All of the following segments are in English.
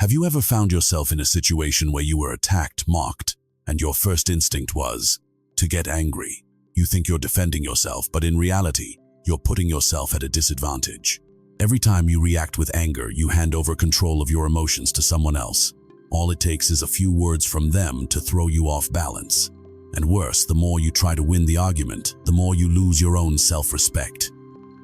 Have you ever found yourself in a situation where you were attacked, mocked, and your first instinct was to get angry? You think you're defending yourself, but in reality, you're putting yourself at a disadvantage. Every time you react with anger, you hand over control of your emotions to someone else. All it takes is a few words from them to throw you off balance. And worse, the more you try to win the argument, the more you lose your own self-respect.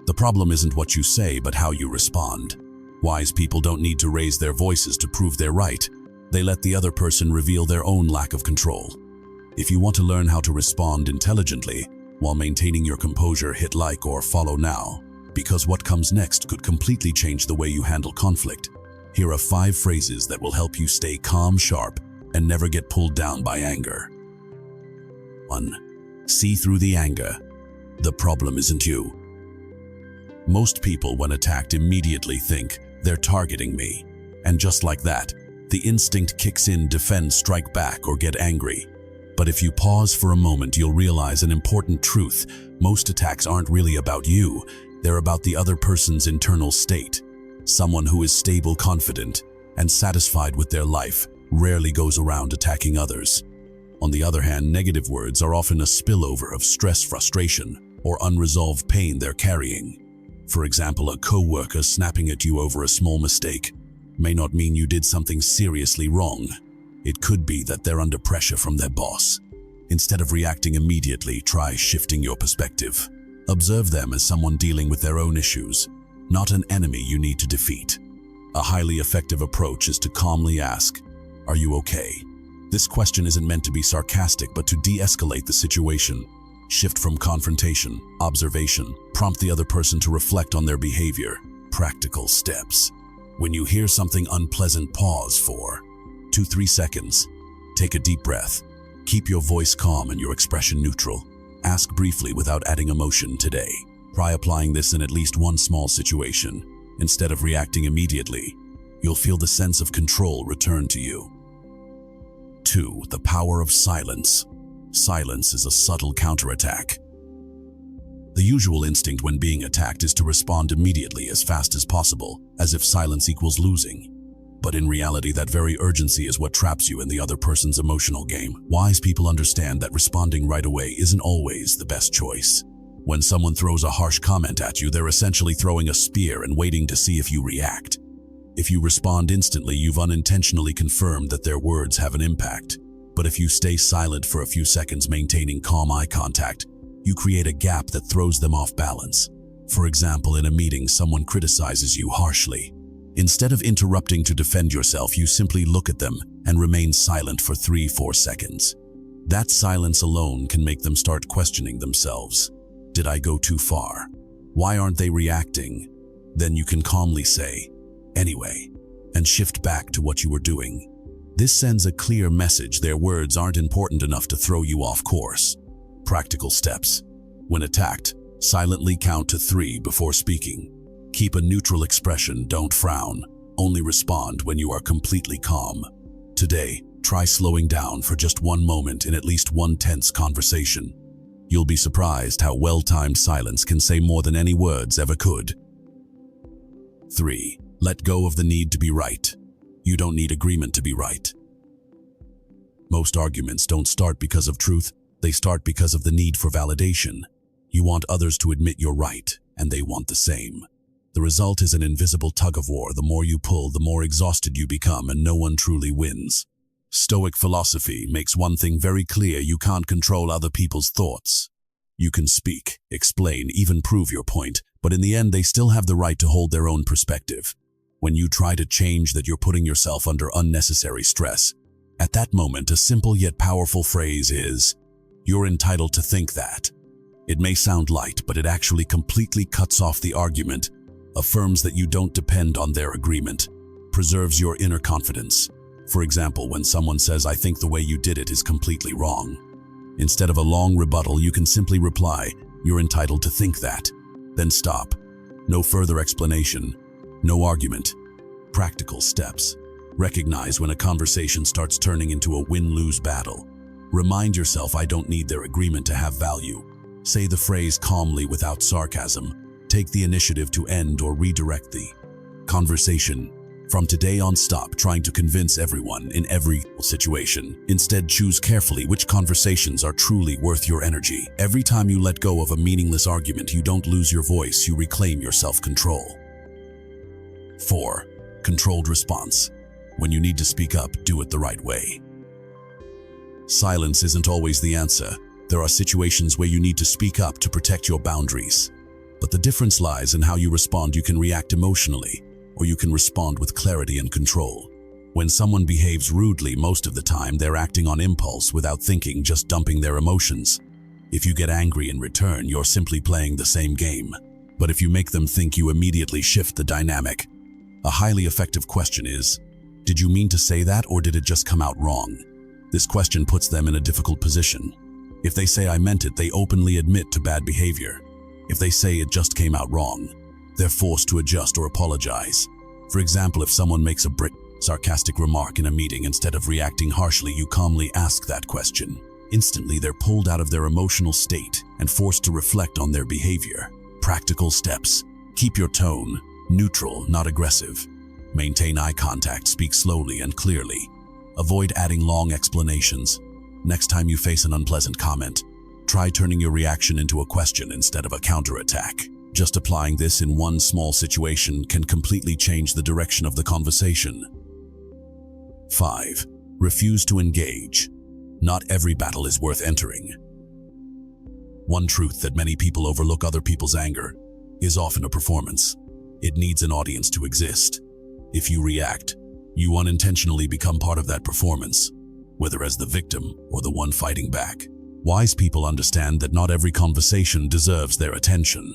The problem isn't what you say, but how you respond. Wise people don't need to raise their voices to prove they're right. They let the other person reveal their own lack of control. If you want to learn how to respond intelligently while maintaining your composure, hit like or follow now, because what comes next could completely change the way you handle conflict. Here are 5 phrases that will help you stay calm, sharp, and never get pulled down by anger. 1. See through the anger. The problem isn't you. Most people, when attacked, immediately think, they're targeting me. And just like that, the instinct kicks in, defend, strike back, or get angry. But if you pause for a moment, you'll realize an important truth. Most attacks aren't really about you. They're about the other person's internal state. Someone who is stable, confident, and satisfied with their life rarely goes around attacking others. On the other hand, negative words are often a spillover of stress, frustration, or unresolved pain they're carrying. For example, a coworker snapping at you over a small mistake may not mean you did something seriously wrong. It could be that they're under pressure from their boss. Instead of reacting immediately, try shifting your perspective. Observe them as someone dealing with their own issues, not an enemy you need to defeat. A highly effective approach is to calmly ask, "Are you okay?" This question isn't meant to be sarcastic, but to de-escalate the situation. Shift from confrontation, observation, prompt the other person to reflect on their behavior. Practical steps. When you hear something unpleasant, pause for 2-3 seconds. Take a deep breath. Keep your voice calm and your expression neutral. Ask briefly without adding emotion today. Try applying this in at least one small situation. Instead of reacting immediately, you'll feel the sense of control return to you. 2. The power of silence. Silence is a subtle counterattack. The usual instinct when being attacked is to respond immediately, as fast as possible, as if silence equals losing. But in reality, that very urgency is what traps you in the other person's emotional game. Wise people understand that responding right away isn't always the best choice. When someone throws a harsh comment at you, they're essentially throwing a spear and waiting to see if you react. If you respond instantly, you've unintentionally confirmed that their words have an impact. But if you stay silent for a few seconds, maintaining calm eye contact, you create a gap that throws them off balance. For example, in a meeting, someone criticizes you harshly. Instead of interrupting to defend yourself, you simply look at them and remain silent for 3-4 seconds. That silence alone can make them start questioning themselves. Did I go too far? Why aren't they reacting? Then you can calmly say, "Anyway," and shift back to what you were doing. This sends a clear message: their words aren't important enough to throw you off course. Practical steps. When attacked, silently count to 3 before speaking. Keep a neutral expression, don't frown. Only respond when you are completely calm. Today, try slowing down for just one moment in at least one tense conversation. You'll be surprised how well-timed silence can say more than any words ever could. 3. Let go of the need to be right. You don't need agreement to be right. Most arguments don't start because of truth, they start because of the need for validation. You want others to admit you're right, and they want the same. The result is an invisible tug-of-war. The more you pull, the more exhausted you become, and no one truly wins. Stoic philosophy makes one thing very clear: you can't control other people's thoughts. You can speak, explain, even prove your point, but in the end they still have the right to hold their own perspective. When you try to change that, you're putting yourself under unnecessary stress. At that moment, a simple yet powerful phrase is, "You're entitled to think that." It may sound light, but it actually completely cuts off the argument, affirms that you don't depend on their agreement, preserves your inner confidence. For example, when someone says, "I think the way you did it is completely wrong," instead of a long rebuttal, you can simply reply, "You're entitled to think that." Then stop. No further explanation. No argument. Practical steps. Recognize when a conversation starts turning into a win-lose battle. Remind yourself, "I don't need their agreement to have value." Say the phrase calmly without sarcasm. Take the initiative to end or redirect the conversation. From today on, stop trying to convince everyone in every situation. Instead, choose carefully which conversations are truly worth your energy. Every time you let go of a meaningless argument, you don't lose your voice, you reclaim your self-control. 4. Controlled response. When you need to speak up, do it the right way. Silence isn't always the answer. There are situations where you need to speak up to protect your boundaries. But the difference lies in how you respond. You can react emotionally, or you can respond with clarity and control. When someone behaves rudely, most of the time they're acting on impulse without thinking, just dumping their emotions. If you get angry in return, you're simply playing the same game. But if you make them think, you immediately shift the dynamic. A highly effective question is, did you mean to say that, or did it just come out wrong? This question puts them in a difficult position. If they say I meant it, they openly admit to bad behavior. If they say it just came out wrong, they're forced to adjust or apologize. For example, if someone makes a sarcastic remark in a meeting, instead of reacting harshly, you calmly ask that question. Instantly, they're pulled out of their emotional state and forced to reflect on their behavior. Practical steps. Keep your tone neutral, not aggressive. Maintain eye contact, speak slowly and clearly. Avoid adding long explanations. Next time you face an unpleasant comment, try turning your reaction into a question instead of a counterattack. Just applying this in one small situation can completely change the direction of the conversation. 5. Refuse to engage. Not every battle is worth entering. One truth that many people overlook: other people's anger is often a performance. It needs an audience to exist. If you react, you unintentionally become part of that performance, whether as the victim or the one fighting back. Wise people understand that not every conversation deserves their attention.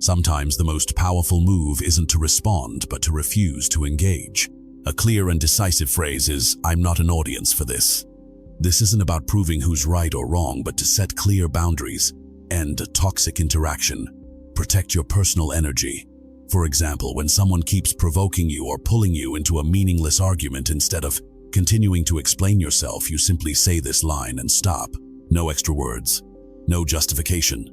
Sometimes the most powerful move isn't to respond, but to refuse to engage. A clear and decisive phrase is, "I'm not an audience for this." This isn't about proving who's right or wrong, but to set clear boundaries, end a toxic interaction, protect your personal energy. For example, when someone keeps provoking you or pulling you into a meaningless argument, instead of continuing to explain yourself, you simply say this line and stop. No extra words, no justification.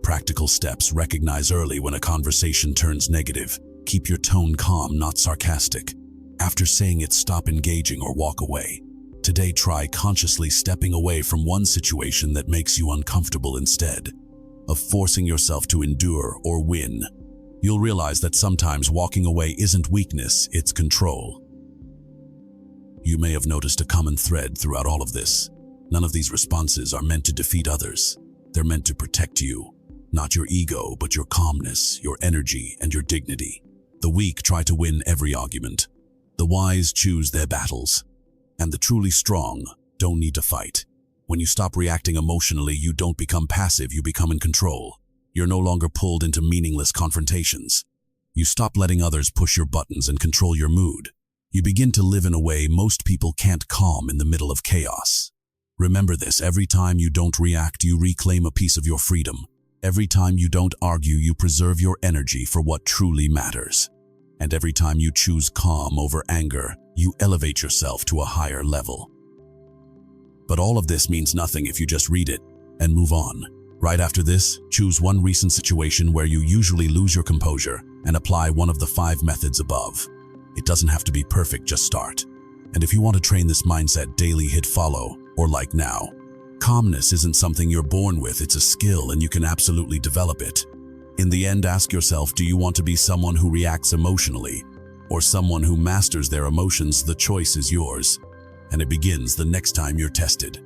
Practical steps. Recognize early when a conversation turns negative. Keep your tone calm, not sarcastic. After saying it, stop engaging or walk away. Today, try consciously stepping away from one situation that makes you uncomfortable instead of forcing yourself to endure or win. You'll realize that sometimes walking away isn't weakness, it's control. You may have noticed a common thread throughout all of this. None of these responses are meant to defeat others. They're meant to protect you. Not your ego, but your calmness, your energy, and your dignity. The weak try to win every argument. The wise choose their battles. And the truly strong don't need to fight. When you stop reacting emotionally, you don't become passive, you become in control. You're no longer pulled into meaningless confrontations. You stop letting others push your buttons and control your mood. You begin to live in a way most people can't: calm in the middle of chaos. Remember this: every time you don't react, you reclaim a piece of your freedom. Every time you don't argue, you preserve your energy for what truly matters. And every time you choose calm over anger, you elevate yourself to a higher level. But all of this means nothing if you just read it and move on. Right after this, choose one recent situation where you usually lose your composure and apply one of the 5 methods above. It doesn't have to be perfect, just start. And if you want to train this mindset daily, hit follow or like now. Calmness isn't something you're born with, it's a skill, and you can absolutely develop it. In the end, ask yourself, do you want to be someone who reacts emotionally or someone who masters their emotions? The choice is yours, and it begins the next time you're tested.